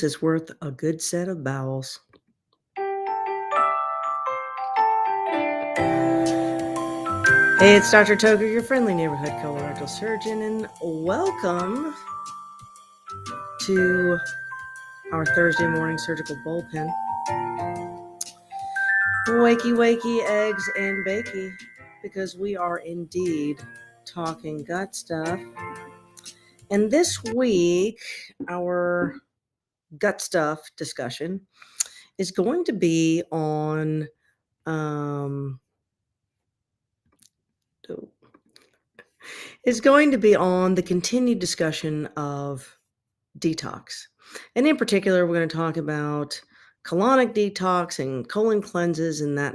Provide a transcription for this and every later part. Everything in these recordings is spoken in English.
Is worth a good set of bowels. Hey, it's Dr. Toker, your friendly neighborhood colorectal surgeon, and welcome to our Thursday morning surgical bullpen. Wakey, wakey, eggs and bakey, because we are indeed talking gut stuff. And this week, our gut stuff discussion is going to be on the continued discussion of detox. And in particular, we're going to talk about colonic detox and colon cleanses and that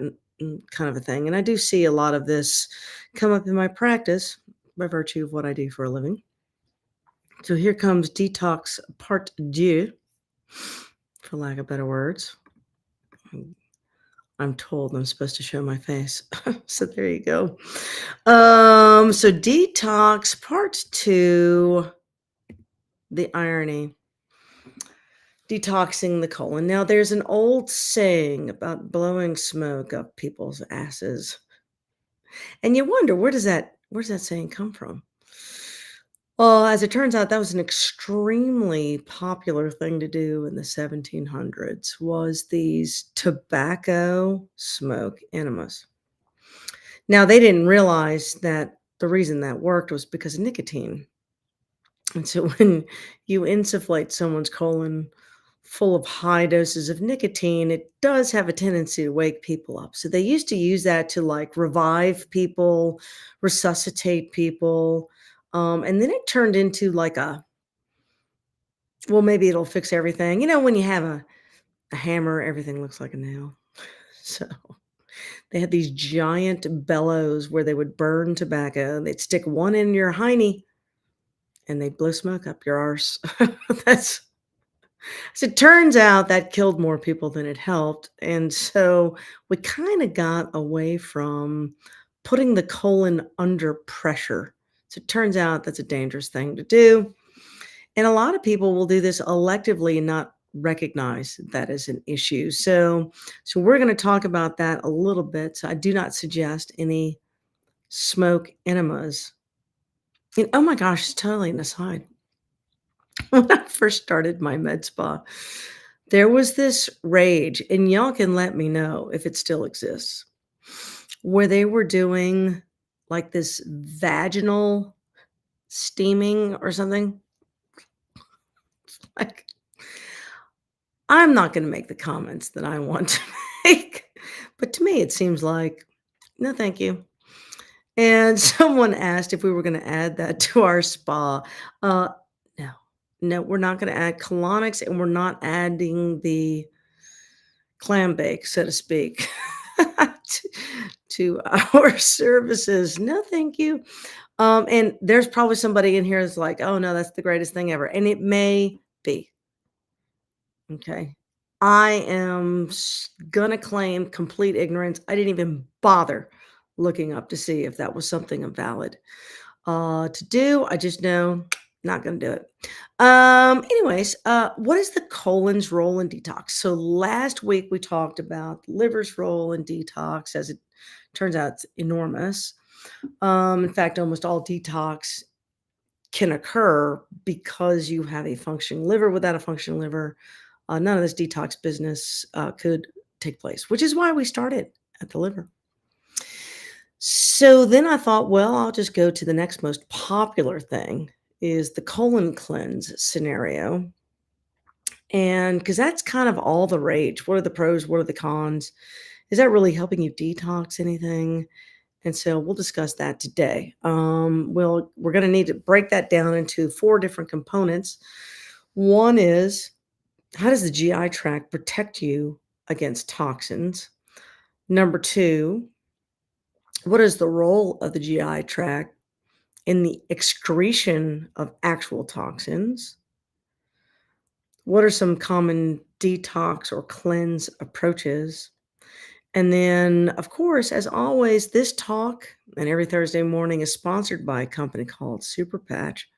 kind of a thing. And I do see a lot of this come up in my practice by virtue of what I do for a living. So here comes detox part deux, for lack of better words. I'm told I'm supposed to show my face. So there you go. So detox part two, the irony. Detoxing the colon. Now, there's an old saying about blowing smoke up people's asses. And you wonder, where does that saying come from? Well, as it turns out, that was an extremely popular thing to do in the 1700s, was these tobacco smoke enemas. Now, they didn't realize that the reason that worked was because of nicotine. And so when you insufflate someone's colon full of high doses of nicotine, it does have a tendency to wake people up. So they used to use that to like revive people, resuscitate people. And then it turned into like well, maybe it'll fix everything. You know, when you have a hammer, everything looks like a nail. So they had these giant bellows where they would burn tobacco. They'd stick one in your hiney and they'd blow smoke up your arse. So it turns out that killed more people than it helped. And so we kind of got away from putting the colon under pressure. So it turns out that's a dangerous thing to do. And a lot of people will do this electively and not recognize that as an issue. So we're going to talk about that a little bit. So I do not suggest any smoke enemas. And oh my gosh, it's totally an aside. When I first started my med spa, there was this rage, and y'all can let me know if it still exists, where they were doing like this vaginal steaming or something. Like, I'm not going to make the comments that I want to make, but to me, it seems like, no, thank you. And someone asked if we were going to add that to our spa. No, we're not going to add colonics, and we're not adding the clam bake, so to speak, to our services. No, thank you. And there's probably somebody in here that's like, oh no, that's the greatest thing ever. And it may be. Okay. I am gonna claim complete ignorance. I didn't even bother looking up to see if that was something valid to do. I just know not gonna do it. Anyways, what is the colon's role in detox? So last week we talked about the liver's role in detox. As it turns out, it's enormous. In fact, almost all detox can occur because you have a functioning liver. Without a functioning liver, none of this detox business could take place, which is why we started at the liver. So then I thought, well, I'll just go to the next most popular thing, is the colon cleanse scenario. And because that's kind of all the rage. What are the pros? What are the cons? Is that really helping you detox anything? And so we'll discuss that today. We're going to need to break that down into 4 different components. One is, how does the GI tract protect you against toxins? Number 2, what is the role of the GI tract in the excretion of actual toxins? What are some common detox or cleanse approaches? And then, of course, as always, this talk and every Thursday morning is sponsored by a company called Super Patch.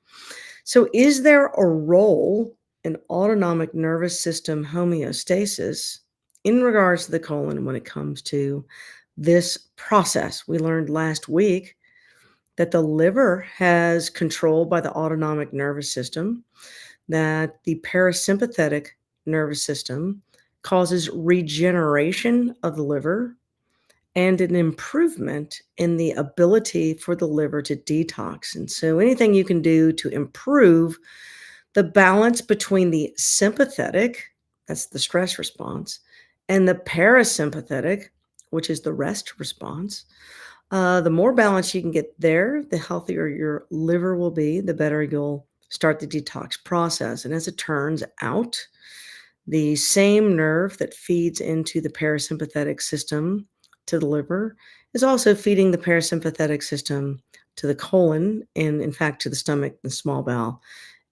So is there a role an autonomic nervous system homeostasis in regards to the colon when it comes to this process. We learned last week that the liver has control by the autonomic nervous system, that the parasympathetic nervous system causes regeneration of the liver and an improvement in the ability for the liver to detox. And so, anything you can do to improve the balance between the sympathetic, that's the stress response, and the parasympathetic, which is the rest response, the more balance you can get there, the healthier your liver will be, the better you'll start the detox process. And as it turns out, the same nerve that feeds into the parasympathetic system to the liver is also feeding the parasympathetic system to the colon and, in fact, to the stomach and small bowel.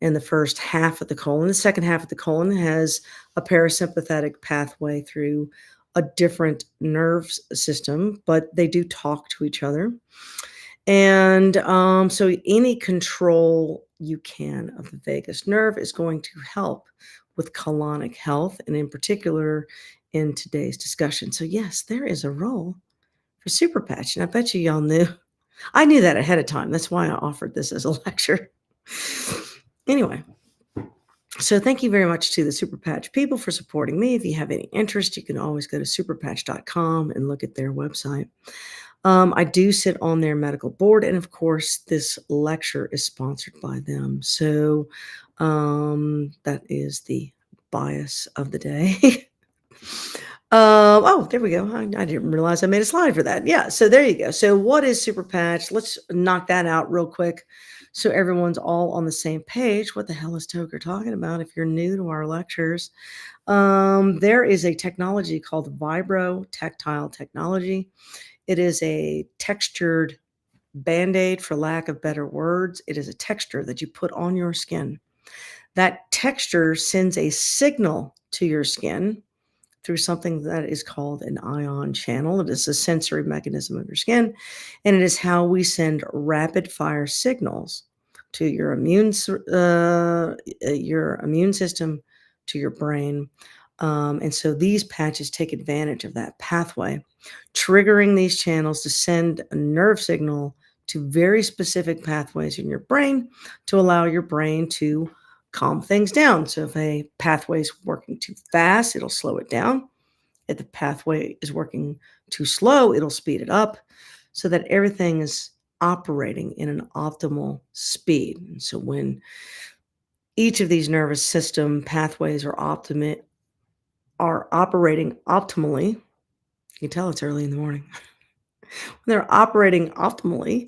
And the first half of the colon, the second half of the colon has a parasympathetic pathway through a different nerve system, but they do talk to each other. And so any control you can of the vagus nerve is going to help with colonic health, and in particular in today's discussion. So, yes, there is a role for Super Patch, and I bet you y'all knew. I knew that ahead of time. That's why I offered this as a lecture. Anyway, so thank you very much to the Super Patch people for supporting me. If you have any interest, you can always go to superpatch.com and look at their website. I do sit on their medical board, and of course, this lecture is sponsored by them. So that is the bias of the day. Oh, there we go. I didn't realize I made a slide for that. Yeah, so there you go. So what is Super Patch? Let's knock that out real quick so everyone's all on the same page. What the hell is Toker talking about if you're new to our lectures? There is a technology called vibro tactile technology. It is a textured Band-Aid, for lack of better words. It is a texture that you put on your skin. That texture sends a signal to your skin through something that is called an ion channel. It is a sensory mechanism of your skin, and it is how we send rapid fire signals to your immune system, to your brain. And so these patches take advantage of that pathway, triggering these channels to send a nerve signal to very specific pathways in your brain to allow your brain to calm things down. So if a pathway is working too fast, it'll slow it down. If the pathway is working too slow, it'll speed it up so that everything is operating in an optimal speed. And so when each of these nervous system pathways are operating optimally, you can tell it's early in the morning. When they're operating optimally,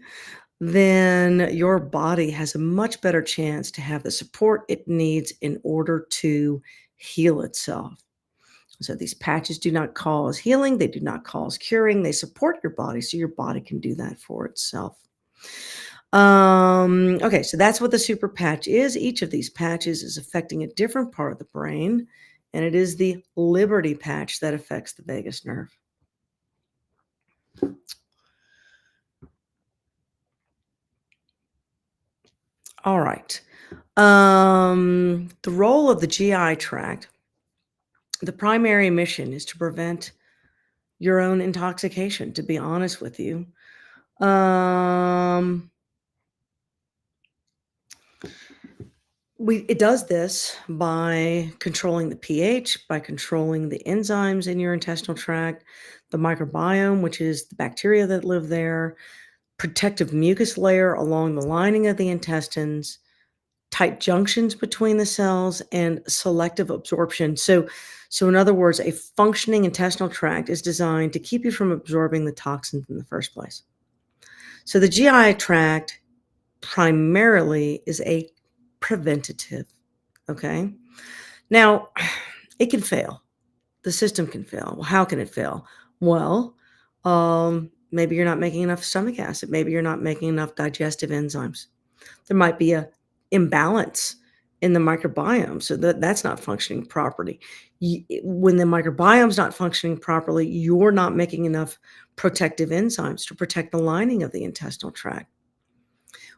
then your body has a much better chance to have the support it needs in order to heal itself. So these patches do not cause healing, they do not cause curing, they support your body so your body can do that for itself. Okay, so that's what the super patch is. Each of these patches is affecting a different part of the brain, and it is the Liberty patch that affects the vagus nerve. All right. The role of the GI tract, the primary mission is to prevent your own intoxication, to be honest with you. It does this by controlling the pH, by controlling the enzymes in your intestinal tract, the microbiome, which is the bacteria that live there, protective mucus layer along the lining of the intestines, tight junctions between the cells, and selective absorption. So in other words, a functioning intestinal tract is designed to keep you from absorbing the toxins in the first place. So the GI tract primarily is a preventative, okay? Now, it can fail. The system can fail. Well, how can it fail? Well, maybe you're not making enough stomach acid. Maybe you're not making enough digestive enzymes. There might be a imbalance in the microbiome, so that's not functioning properly. When the microbiome's not functioning properly, you're not making enough protective enzymes to protect the lining of the intestinal tract.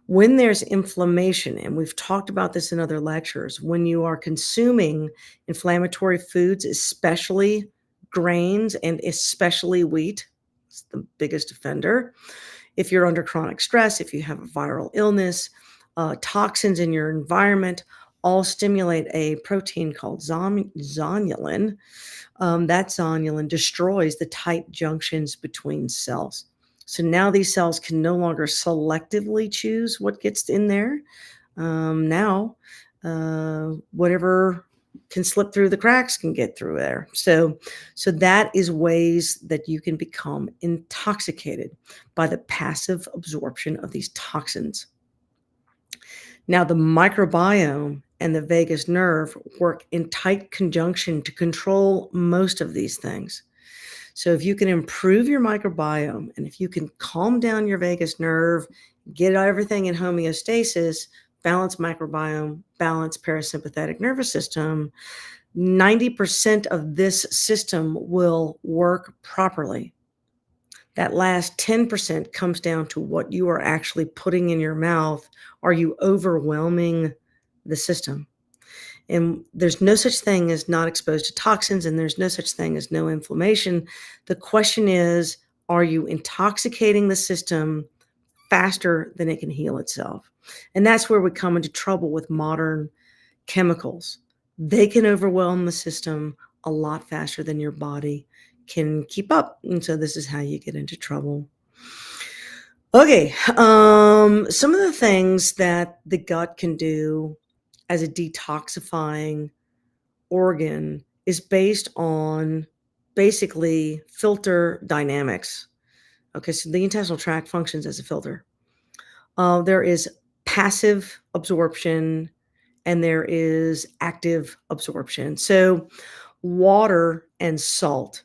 When there's inflammation, and we've talked about this in other lectures, when you are consuming inflammatory foods, especially grains and especially wheat, it's the biggest offender. If you're under chronic stress, if you have a viral illness, toxins in your environment all stimulate a protein called zonulin. That zonulin destroys the tight junctions between cells. So now these cells can no longer selectively choose what gets in there. Now, whatever can slip through the cracks can get through there. So that is ways that you can become intoxicated by the passive absorption of these toxins. Now, the microbiome and the vagus nerve work in tight conjunction to control most of these things. So, if you can improve your microbiome and if you can calm down your vagus nerve, get everything in homeostasis, balance microbiome, balance parasympathetic nervous system, 90% of this system will work properly. That last 10% comes down to what you are actually putting in your mouth. Are you overwhelming the system? And there's no such thing as not exposed to toxins, and there's no such thing as no inflammation. The question is, are you intoxicating the system faster than it can heal itself? And that's where we come into trouble with modern chemicals. They can overwhelm the system a lot faster than your body can keep up. And so this is how you get into trouble. Okay, some of the things that the gut can do as a detoxifying organ is based on basically filter dynamics. Okay, so the intestinal tract functions as a filter. There is passive absorption and there is active absorption. So water and salt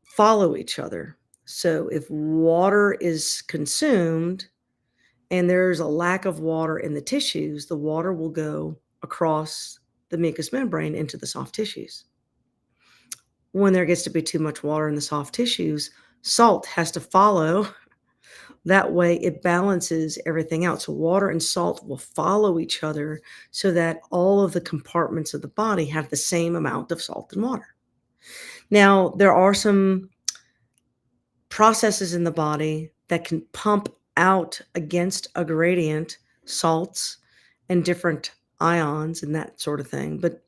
follow each other. So if water is consumed and there's a lack of water in the tissues, the water will go across the mucous membrane into the soft tissues. When there gets to be too much water in the soft tissues, salt has to follow. That way it balances everything out. So water and salt will follow each other so that all of the compartments of the body have the same amount of salt and water. Now, there are some processes in the body that can pump out against a gradient salts and different ions and that sort of thing. But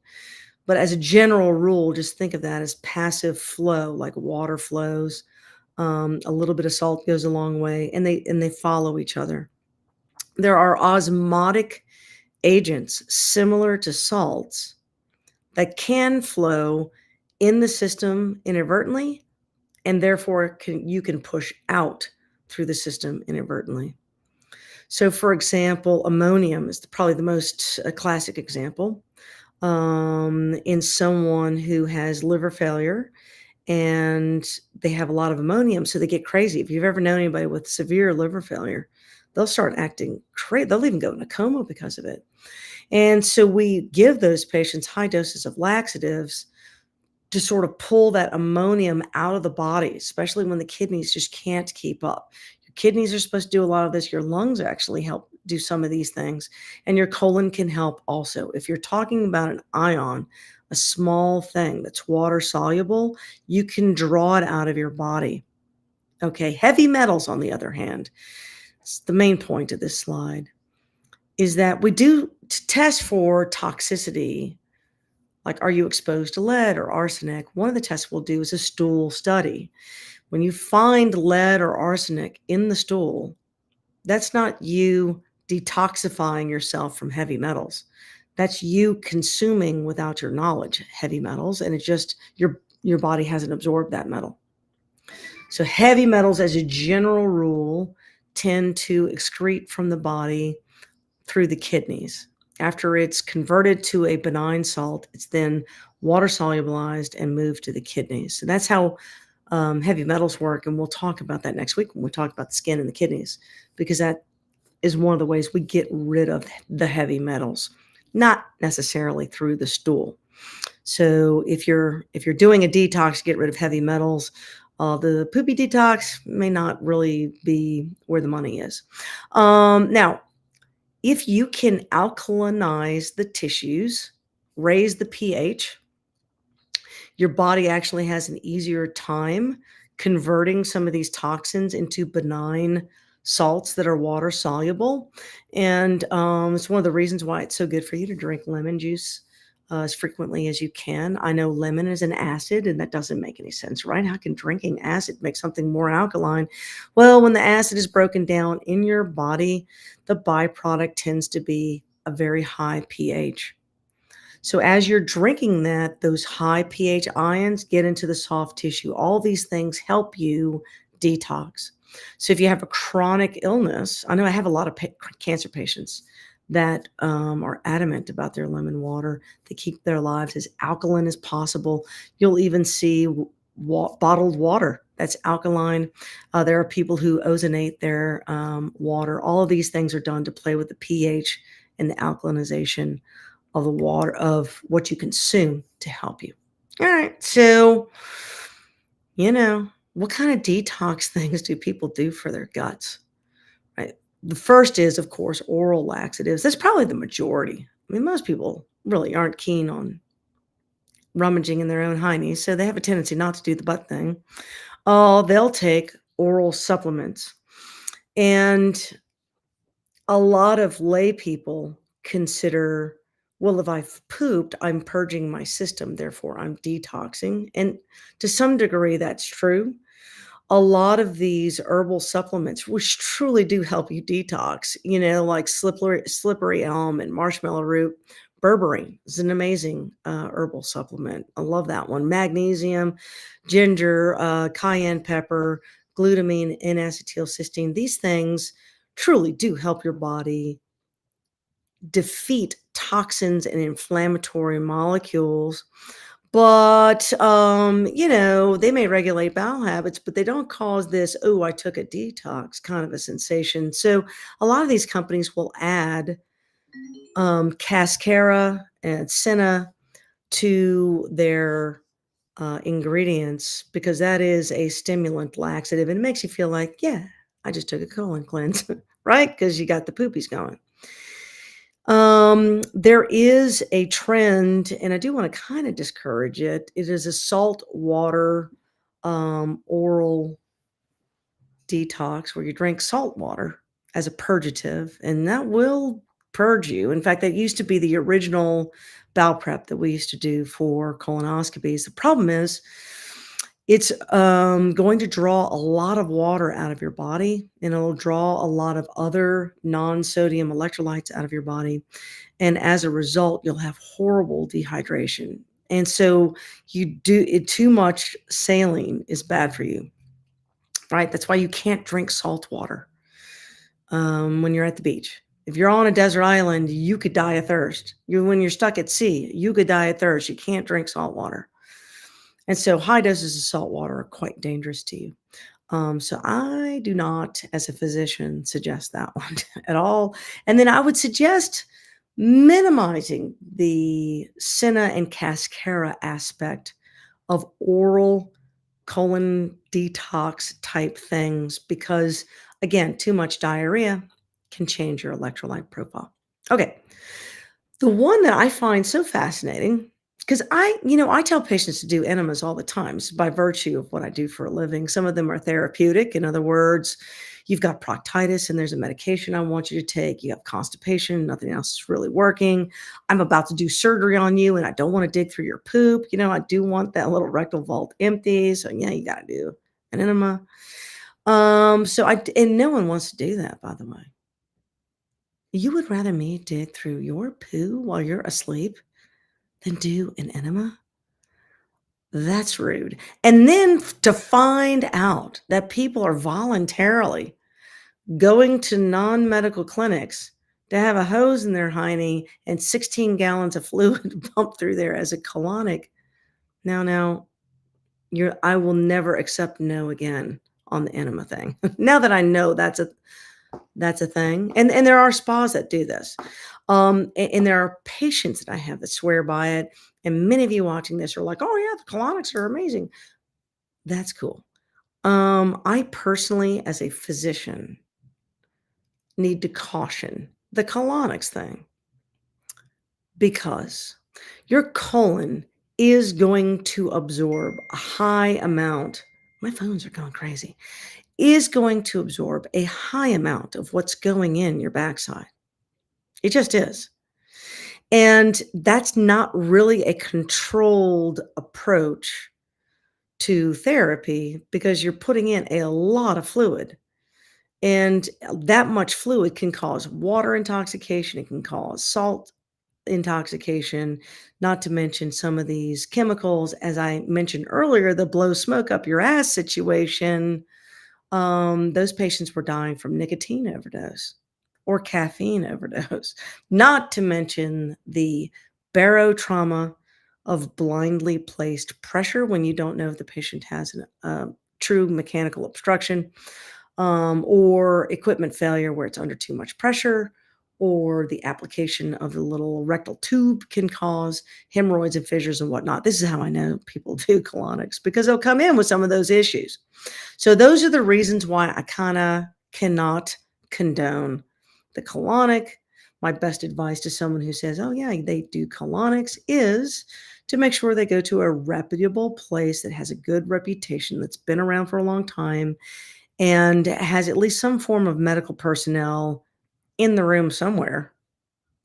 as a general rule, just think of that as passive flow, like water flows. A little bit of salt goes a long way, and they follow each other. There are osmotic agents similar to salts that can flow in the system inadvertently, and therefore you can push out through the system inadvertently. So, for example, ammonium is probably the most classic example in someone who has liver failure and they have a lot of ammonium, so they get crazy. If you've ever known anybody with severe liver failure, they'll start acting crazy. They'll even go in a coma because of it. And so we give those patients high doses of laxatives to sort of pull that ammonium out of the body, especially when the kidneys just can't keep up. Your kidneys are supposed to do a lot of this. Your lungs actually help do some of these things, and your colon can help also. If you're talking about an ion, a small thing that's water soluble, you can draw it out of your body. Okay, heavy metals, on the other hand, it's the main point of this slide, is that we do test for toxicity. Like, are you exposed to lead or arsenic? One of the tests we'll do is a stool study. When you find lead or arsenic in the stool, that's not you detoxifying yourself from heavy metals. That's you consuming without your knowledge heavy metals, and it's just your body hasn't absorbed that metal. So heavy metals, as a general rule, tend to excrete from the body through the kidneys. After it's converted to a benign salt, it's then water solubilized and moved to the kidneys. So that's how heavy metals work, and we'll talk about that next week when we talk about the skin and the kidneys, because that is one of the ways we get rid of the heavy metals, not necessarily through the stool. So if you're doing a detox to get rid of heavy metals, The poopy detox may not really be where the money is. Now, if you can alkalinize the tissues, raise the pH, your body actually has an easier time converting some of these toxins into benign salts that are water soluble. And it's one of the reasons why it's so good for you to drink lemon juice as frequently as you can. I know lemon is an acid, and that doesn't make any sense, right? How can drinking acid make something more alkaline? Well, when the acid is broken down in your body, the byproduct tends to be a very high pH. So as you're drinking that, those high pH ions get into the soft tissue. All these things help you detox. So if you have a chronic illness, I know I have a lot of cancer patients that are adamant about their lemon water. They keep their lives as alkaline as possible. You'll even see bottled water that's alkaline. There are people who ozonate their water. All of these things are done to play with the pH and the alkalinization of the water of what you consume to help you. All right. So, what kind of detox things do people do for their guts? Right. The first is, of course, oral laxatives. That's probably the majority. I mean, most people really aren't keen on rummaging in their own heinies, so they have a tendency not to do the butt thing. Oh, they'll take oral supplements. And a lot of lay people consider, well, if I've pooped, I'm purging my system, therefore I'm detoxing. And to some degree, that's true. A lot of these herbal supplements, which truly do help you detox, like slippery elm and marshmallow root. Berberine is an amazing herbal supplement. I love that one. Magnesium, ginger, cayenne pepper, glutamine, and acetylcysteine. These things truly do help your body defeat toxins and inflammatory molecules. But, they may regulate bowel habits, but they don't cause this, oh, I took a detox kind of a sensation. So a lot of these companies will add cascara and senna to their ingredients because that is a stimulant laxative and it makes you feel like, yeah, I just took a colon cleanse, right? Because you got the poopies going. There is a trend, and I do want to kind of discourage it. It is a salt water oral detox where you drink salt water as a purgative, and that will purge you. In fact, that used to be the original bowel prep that we used to do for colonoscopies. The problem is it's going to draw a lot of water out of your body, and it'll draw a lot of other non-sodium electrolytes out of your body. And as a result, you'll have horrible dehydration. And so too much saline is bad for you, right? That's why you can't drink salt water when you're at the beach. If you're on a desert island, you could die of thirst. When you're stuck at sea, you could die of thirst. You can't drink salt water. And so high doses of salt water are quite dangerous to you. So I do not, as a physician, suggest that one at all. And then I would suggest minimizing the senna and cascara aspect of oral colon detox type things because, again, too much diarrhea can change your electrolyte profile. Okay. The one that I find so fascinating, because I tell patients to do enemas all the time by virtue of what I do for a living. Some of them are therapeutic. In other words, you've got proctitis and there's a medication I want you to take. You have constipation, nothing else is really working. I'm about to do surgery on you and I don't want to dig through your poop. I do want that little rectal vault empty. So yeah, you got to do an enema. And no one wants to do that, by the way. You would rather me dig through your poo while you're asleep than do an enema? That's rude. And then to find out that people are voluntarily going to non-medical clinics to have a hose in their hiney and 16 gallons of fluid pumped through there as a colonic. Now, I will never accept no again on the enema thing. Now that I know that's a thing. And there are spas that do this. And there are patients that I have that swear by it. And many of you watching this are like, oh yeah, the colonics are amazing. That's cool. I personally, as a physician, need to caution the colonics thing because your colon is going to absorb a high amount. My phones are going crazy. Is going to absorb a high amount of what's going in your backside. It just is. And that's not really a controlled approach to therapy because you're putting in a lot of fluid. And that much fluid can cause water intoxication, it can cause salt intoxication, not to mention some of these chemicals, as I mentioned earlier, the blow smoke up your ass situation. Those patients were dying from nicotine overdose or caffeine overdose, not to mention the barotrauma of blindly placed pressure when you don't know if the patient has true mechanical obstruction, or equipment failure where it's under too much pressure, or the application of the little rectal tube can cause hemorrhoids and fissures and whatnot. This is how I know people do colonics because they'll come in with some of those issues. So those are the reasons why I kind of cannot condone the colonic. My best advice to someone who says, "Oh yeah, they do colonics," is to make sure they go to a reputable place that has a good reputation, that's been around for a long time, and has at least some form of medical personnel in the room somewhere,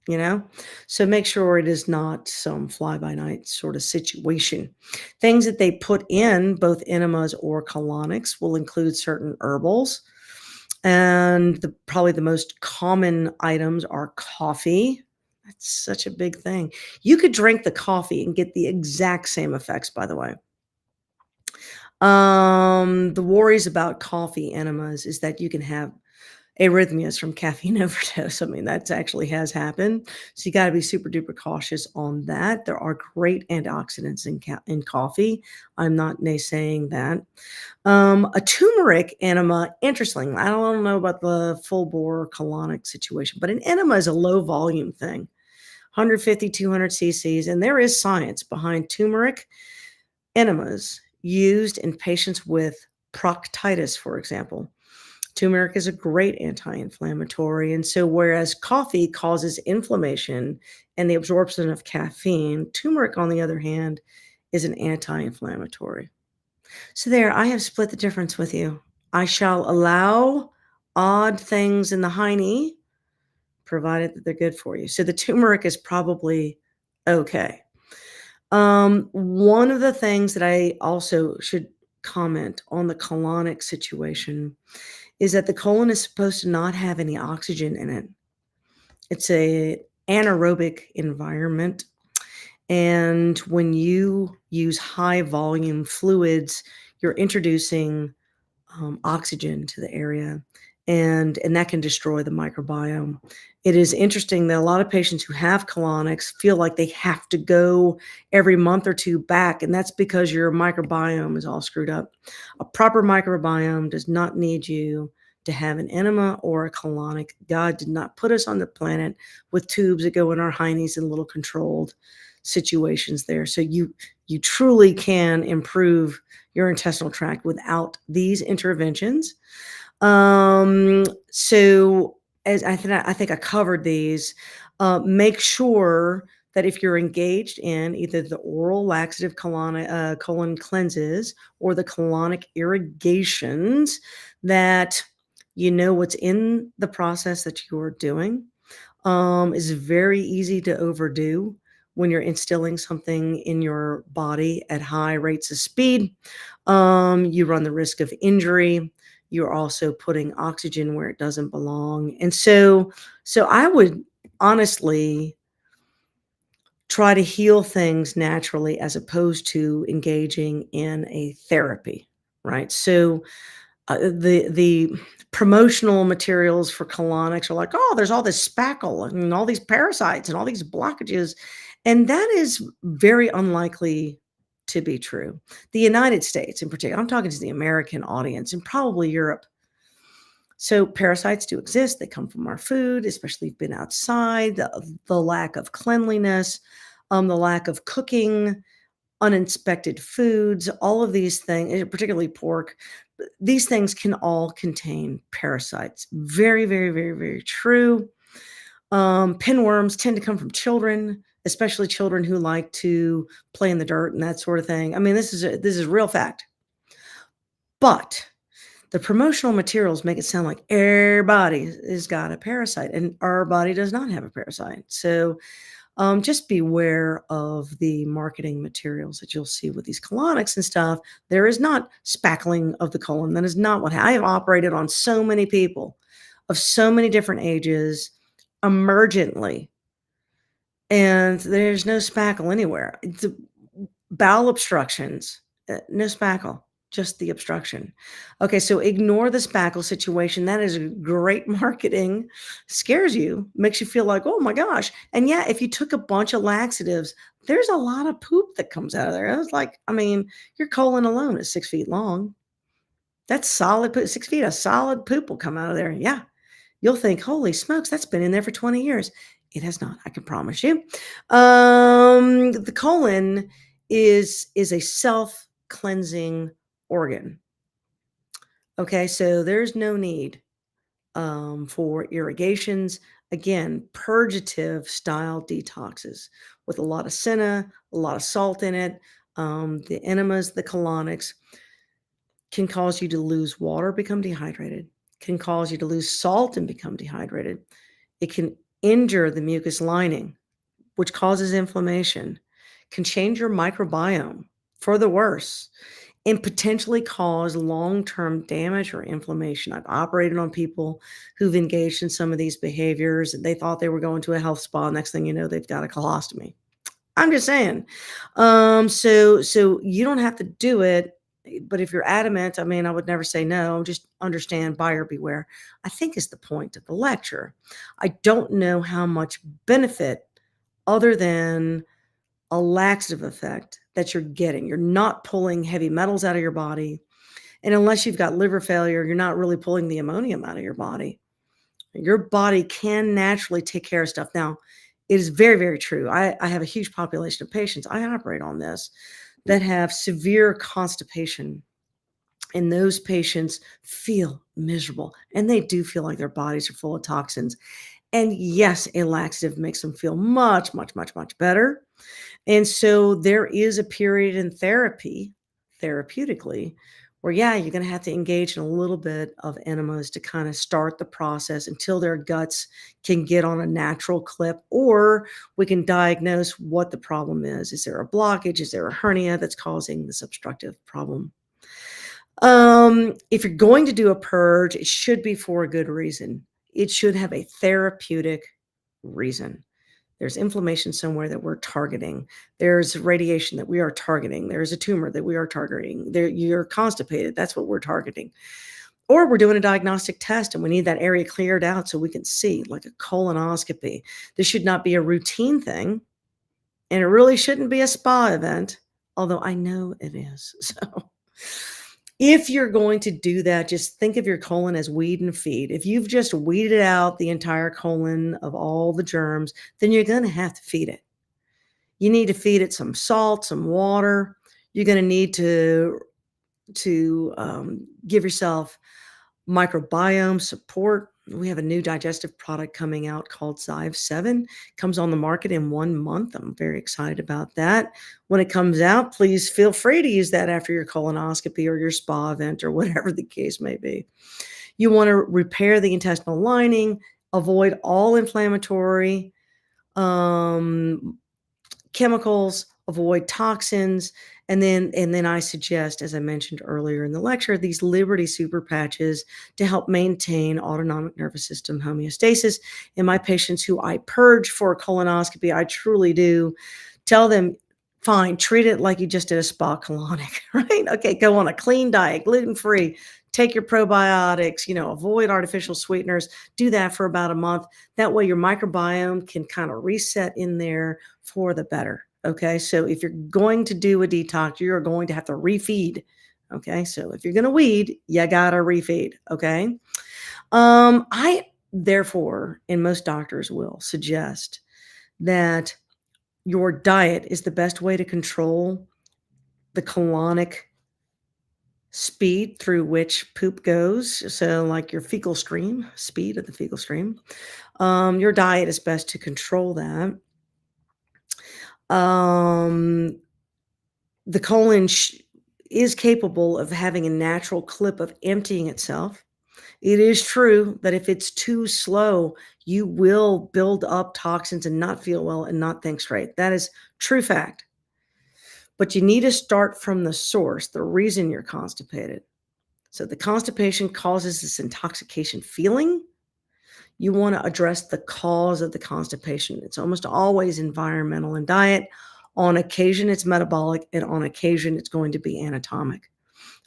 you know? So make sure it is not some fly by night sort of situation. Things that they put in, both enemas or colonics, will include certain herbals. And probably the most common items are coffee. That's such a big thing. You could drink the coffee and get the exact same effects, by the way. The worries about coffee enemas is that you can have arrhythmias from caffeine overdose. I mean, that's actually has happened. So you gotta be super duper cautious on that. There are great antioxidants in coffee. I'm not naysaying that. A turmeric enema, interesting. I don't know about the full bore colonic situation, but an enema is a low volume thing, 150, 200 cc's, and there is science behind turmeric enemas used in patients with proctitis, for example. Turmeric is a great anti-inflammatory, and so whereas coffee causes inflammation and the absorption of caffeine, turmeric, on the other hand, is an anti-inflammatory. So there, I have split the difference with you. I shall allow odd things in the hiney, provided that they're good for you. So the turmeric is probably okay. One of the things that I also should comment on the colonic situation is that the colon is supposed to not have any oxygen in it. It's a anaerobic environment, and when you use high volume fluids, you're introducing oxygen to the area, and that can destroy the microbiome. It is interesting that a lot of patients who have colonics feel like they have to go every month or two back, and that's because your microbiome is all screwed up. A proper microbiome does not need you to have an enema or a colonic. God did not put us on the planet with tubes that go in our heinies and little controlled situations there. So you truly can improve your intestinal tract without these interventions. So as I think I covered these. Make sure that if you're engaged in either the oral laxative colon cleanses or the colonic irrigations, that you know what's in the process that you're doing. Is very easy to overdo when you're instilling something in your body at high rates of speed. You run the risk of injury. You're also putting oxygen where it doesn't belong. And so I would honestly try to heal things naturally as opposed to engaging in a therapy, right? So the promotional materials for colonics are like, "Oh, there's all this spackle and all these parasites and all these blockages," and that is very unlikely to be true. The United States in particular, I'm talking to the American audience and probably Europe. So parasites do exist. They come from our food, especially if you've been outside, the lack of cleanliness, the lack of cooking, uninspected foods, all of these things, particularly pork, these things can all contain parasites. Very, very, very, very true. Pinworms tend to come from children, especially children who like to play in the dirt and that sort of thing. I mean, this is real fact. But the promotional materials make it sound like everybody has got a parasite, and our body does not have a parasite. So just beware of the marketing materials that you'll see with these colonics and stuff. There is not spackling of the colon. That is not what I have operated on so many people of so many different ages emergently, and there's no spackle anywhere. The bowel obstructions, no spackle, just the obstruction. Okay, so ignore the spackle situation. That is great marketing. Scares you, makes you feel like, oh my gosh. And yeah, if you took a bunch of laxatives, there's a lot of poop that comes out of there. It's like, I mean, your colon alone is 6 feet long. That's solid poop. 6 feet of solid poop will come out of there. Yeah. You'll think, "Holy smokes, that's been in there for 20 years." It has not, I can promise you. The colon is a self-cleansing organ. Okay, so there's no need, for irrigations. Again, purgative style detoxes with a lot of senna, a lot of salt in it. The enemas, the colonics can cause you to lose water, become dehydrated, can cause you to lose salt and become dehydrated. It can injure the mucus lining, which causes inflammation, can change your microbiome for the worse, and potentially cause long-term damage or inflammation. I've operated on people who've engaged in some of these behaviors, and they thought they were going to a health spa. Next thing you know, they've got a colostomy. I'm just saying. So you don't have to do it, but if you're adamant, I mean, I would never say no. Just understand, buyer beware, I think is the point of the lecture. I don't know how much benefit other than a laxative effect that you're getting. You're not pulling heavy metals out of your body. And unless you've got liver failure, you're not really pulling the ammonium out of your body. Your body can naturally take care of stuff. Now, it is very, very true. I have a huge population of patients, I operate on this, that have severe constipation. And those patients feel miserable. And they do feel like their bodies are full of toxins. And yes, a laxative makes them feel much, much, much, much better. And so there is a period in therapy, therapeutically, where, yeah, you're going to have to engage in a little bit of enemas to kind of start the process until their guts can get on a natural clip, or we can diagnose what the problem is. Is there a blockage? Is there a hernia that's causing this obstructive problem? If you're going to do a purge, it should be for a good reason. It should have a therapeutic reason. There's inflammation somewhere that we're targeting. There's radiation that we are targeting. There's a tumor that we are targeting. There, you're constipated. That's what we're targeting. Or we're doing a diagnostic test and we need that area cleared out so we can see, like a colonoscopy. This should not be a routine thing, and it really shouldn't be a spa event, although I know it is. So if you're going to do that, just think of your colon as weed and feed. If you've just weeded out the entire colon of all the germs, then you're going to have to feed it. You need to feed it some salt, some water. You're going to need to give yourself microbiome support. We have a new digestive product coming out called Zyve 7. Comes on the market in 1 month. I'm very excited about that. When it comes out, please feel free to use that after your colonoscopy or your spa event or whatever the case may be. You want to repair the intestinal lining, avoid all inflammatory um, chemicals, avoid toxins, and then I suggest, as I mentioned earlier in the lecture, these Liberty Super Patches to help maintain autonomic nervous system homeostasis. In my patients who I purge for a colonoscopy, I truly do tell them, fine, treat it like you just did a spa colonic, right? Okay, go on a clean diet, gluten-free, take your probiotics, avoid artificial sweeteners, do that for about a month. That way your microbiome can kind of reset in there for the better. Okay, so if you're going to do a detox, you're going to have to refeed. Okay, so if you're going to weed, you got to refeed. Okay, I therefore, and most doctors will suggest that your diet is the best way to control the colonic speed through which poop goes, so like your fecal stream, speed of the fecal stream. Your diet is best to control that. Um, the colon is capable of having a natural clip of emptying itself. It is true that if it's too slow, you will build up toxins and not feel well and not think straight. That is true fact. But you need to start from the source, the reason you're constipated. So the constipation causes this intoxication feeling. You want to address the cause of the constipation. It's almost always environmental and diet. On occasion, it's metabolic, and on occasion, it's going to be anatomic.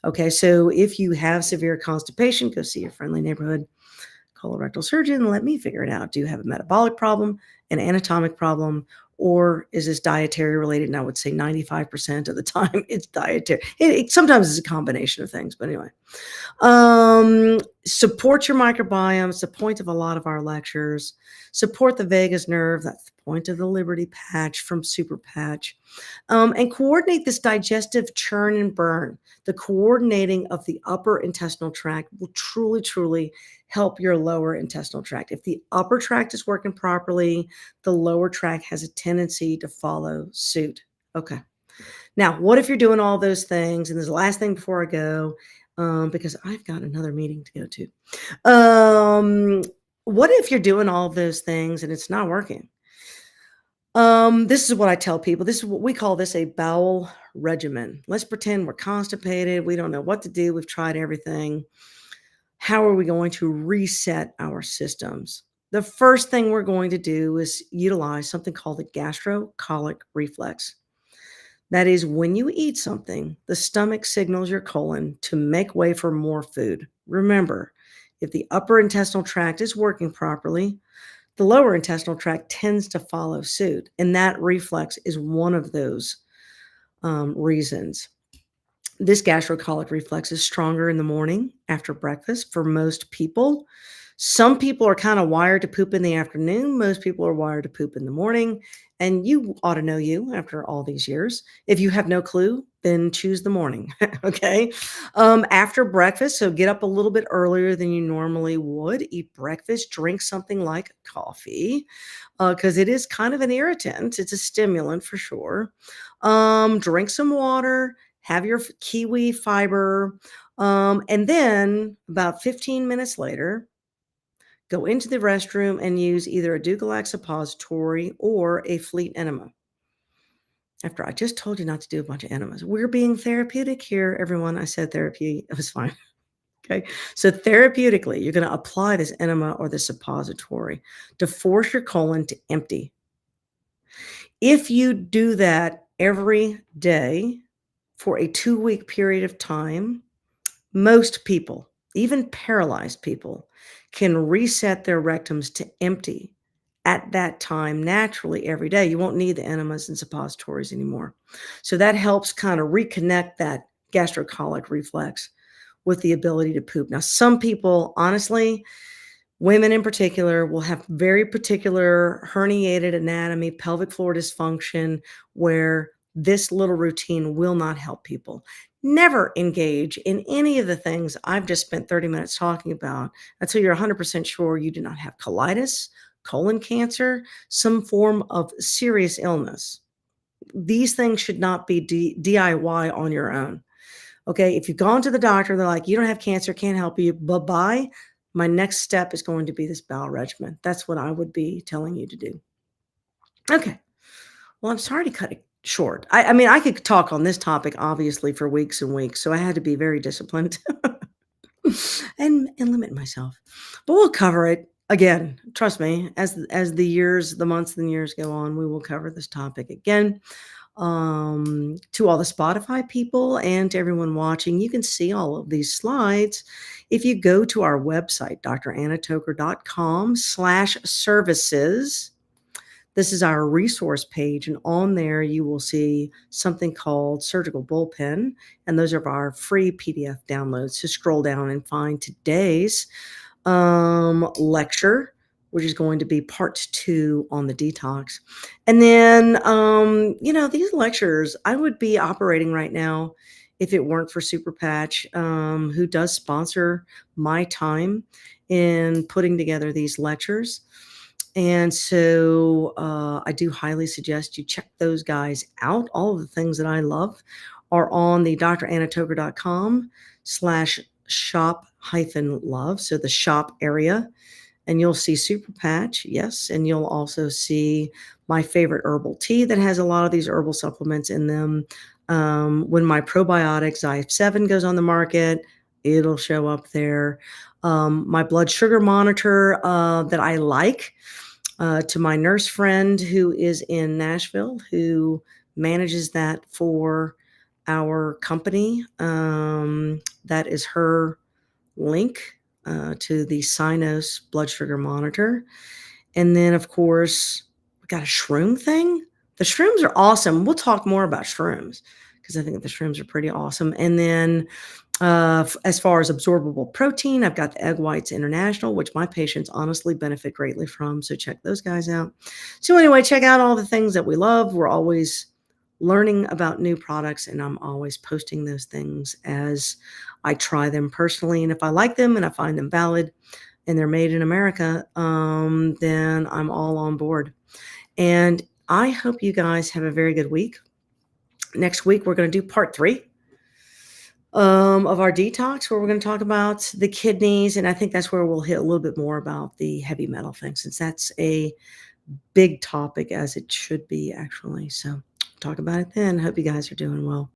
Okay, so if you have severe constipation, go see your friendly neighborhood colorectal surgeon and let me figure it out. Do you have a metabolic problem, an anatomic problem, or is this dietary related? And I would say 95% of the time it's dietary. Sometimes it's a combination of things, but anyway. Support your microbiome. It's the point of a lot of our lectures. Support the vagus nerve. That's the point of the Liberty Patch from Super Patch. And coordinate this digestive churn and burn. The coordinating of the upper intestinal tract will truly, truly help your lower intestinal tract. If the upper tract is working properly, the lower tract has a tendency to follow suit. Okay. Now, what if you're doing all those things? And this is the last thing before I go, because I've got another meeting to go to. What if you're doing all those things and it's not working? This is what I tell people. This is what we call this a bowel regimen. Let's pretend we're constipated. We don't know what to do. We've tried everything. How are we going to reset our systems? The first thing we're going to do is utilize something called the gastrocolic reflex. That is, when you eat something, the stomach signals your colon to make way for more food. Remember, if the upper intestinal tract is working properly, the lower intestinal tract tends to follow suit. And that reflex is one of those reasons. This gastrocolic reflex is stronger in the morning after breakfast for most people. Some people are kind of wired to poop in the afternoon. Most people are wired to poop in the morning. And you ought to know you after all these years. If you have no clue, then choose the morning. Okay. After breakfast, so get up a little bit earlier than you normally would. Eat breakfast, drink something like coffee, because it is kind of an irritant. It's a stimulant for sure. Drink some water, have your kiwi fiber, and then about 15 minutes later, go into the restroom and use either a Dugalax suppository or a fleet enema. After I just told you not to do a bunch of enemas. We're being therapeutic here, everyone. I said therapy. It was fine. Okay. So therapeutically, you're going to apply this enema or the suppository to force your colon to empty. If you do that every day for a 2-week period of time, most people, even paralyzed people, can reset their rectums to empty at that time naturally every day. You won't need the enemas and suppositories anymore. So that helps kind of reconnect that gastrocolic reflex with the ability to poop. Now, some people, honestly, women in particular, will have very particular herniated anatomy, pelvic floor dysfunction, where this little routine will not help people. Never engage in any of the things I've just spent 30 minutes talking about until you're 100% sure you do not have colitis, colon cancer, some form of serious illness. These things should not be DIY on your own. Okay, if you've gone to the doctor, they're like, you don't have cancer, can't help you, bye-bye. My next step is going to be this bowel regimen. That's what I would be telling you to do. Okay. Well, I'm sorry to cut it short. I mean, I could talk on this topic, obviously, for weeks and weeks, so I had to be very disciplined and limit myself. But we'll cover it again. Trust me, as the months and years go on, we will cover this topic again. To all the Spotify people and to everyone watching, you can see all of these slides if you go to our website, drannatoker.com/services. This is our resource page, and on there you will see something called Surgical Bullpen, and those are our free PDF downloads. So scroll down and find today's lecture which is going to be part 2 on the detox. And then, these lectures, I would be operating right now if it weren't for Super Patch, who does sponsor my time in putting together these lectures. And so I do highly suggest you check those guys out. All of the things that I love are on the dranatoker.com/shop-love. So the shop area, and you'll see Super Patch, yes, and you'll also see my favorite herbal tea that has a lot of these herbal supplements in them. When my probiotics IF7 goes on the market, it'll show up there. My blood sugar monitor that I like, to my nurse friend who is in Nashville, who manages that for our company. That is her link to the Sinus blood sugar monitor. And then, of course, we got a shroom thing. The shrooms are awesome. We'll talk more about shrooms because I think the shrooms are pretty awesome. And then, as far as absorbable protein, I've got the Egg Whites International, which my patients honestly benefit greatly from. So check those guys out. So anyway, check out all the things that we love. We're always learning about new products, and I'm always posting those things as I try them personally. And if I like them and I find them valid and they're made in America, then I'm all on board. And I hope you guys have a very good week. Next week, we're going to do part 3 of our detox, where we're going to talk about the kidneys. And I think that's where we'll hit a little bit more about the heavy metal thing, since that's a big topic, as it should be, actually. So talk about it then. Hope you guys are doing well.